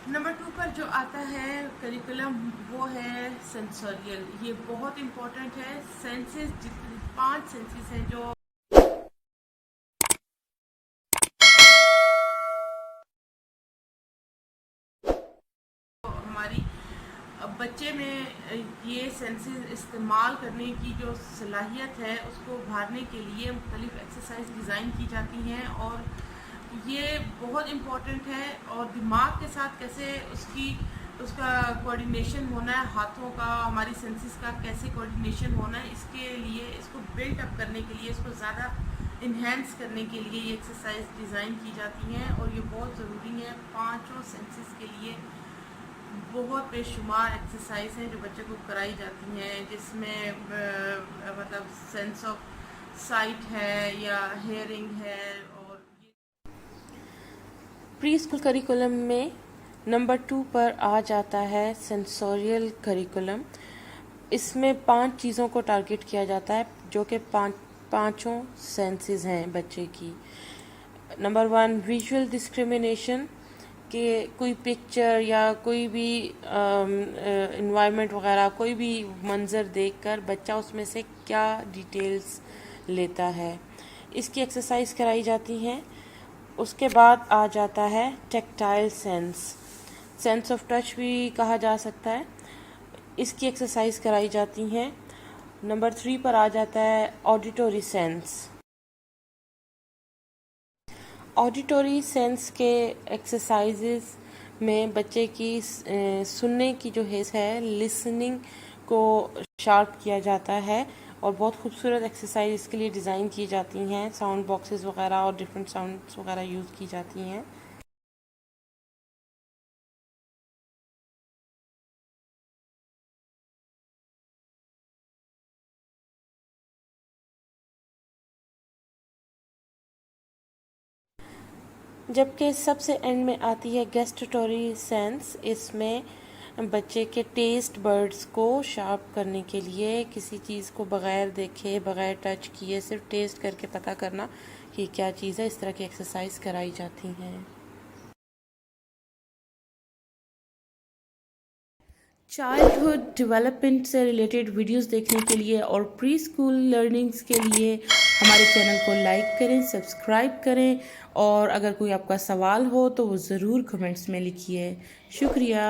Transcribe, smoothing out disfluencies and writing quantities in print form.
Number 2 पर जो आता है करिकुलम वो है सेंसोरियल। ये बहुत इम्पोर्टेंट है। सेंसेस जितने 5 सेंसेस हैं जो हमारी बच्चे में ये सेंसेस इस्तेमाल करने की जो सलाहियत है उसको उभारने के लिए मुख्तलिफ एक्सरसाइज डिज़ाइन की जाती हैं और ये बहुत इम्पोर्टेंट है। और दिमाग के साथ कैसे उसका कोऑर्डिनेशन होना है, हाथों का, हमारी सेंसेस का कैसे कोऑर्डिनेशन होना है, इसके लिए इसको बिल्ट अप करने के लिए, इसको ज़्यादा इन्हेंस करने के लिए ये एक्सरसाइज डिज़ाइन की जाती हैं और ये बहुत ज़रूरी है। पाँचों सेंसेस के लिए बहुत बेशुमार एक्सरसाइज हैं जो बच्चे को कराई जाती हैं, जिसमें मतलब सेंस ऑफ साइट है या हेयरिंग है। और प्री स्कूल करिकुलम में नंबर 2 पर आ जाता है सेंसोरियल करिकुलम। इसमें 5 चीज़ों को टारगेट किया जाता है जो कि पाँचों सेंसेस हैं बच्चे की। नंबर 1 विजुअल डिस्क्रिमिनेशन, कि कोई पिक्चर या कोई भी इन्वायरमेंट वगैरह कोई भी मंज़र देखकर बच्चा उसमें से क्या डिटेल्स लेता है, इसकी एक्सरसाइज कराई जाती हैं। उसके बाद आ जाता है टेक्टाइल सेंस ऑफ टच भी कहा जा सकता है, इसकी एक्सरसाइज कराई जाती हैं। नंबर 3 पर आ जाता है ऑडिटरी सेंस। ऑडिटरी सेंस के एक्सरसाइजेस में बच्चे की सुनने की जो हिस्स है, लिसनिंग को शार्प किया जाता है और बहुत खूबसूरत एक्सरसाइज इसके लिए डिज़ाइन की जाती हैं। साउंड बॉक्सेस वगैरह और डिफरेंट साउंड्स वगैरह यूज़ की जाती हैं। जबकि सबसे एंड में आती है गेस्टटरी सेंस। इसमें बच्चे के टेस्ट बर्ड्स को शार्प करने के लिए किसी चीज़ को बग़ैर देखे, बग़ैर टच किए, सिर्फ टेस्ट करके पता करना कि क्या चीज़ है, इस तरह की एक्सरसाइज कराई जाती हैं। चाइल्डहुड डेवलपमेंट से रिलेटेड वीडियोस देखने के लिए और प्री स्कूल लर्निंग्स के लिए हमारे चैनल को लाइक करें, सब्सक्राइब करें और अगर कोई आपका सवाल हो तो वो ज़रूर कमेंट्स में लिखिए। शुक्रिया।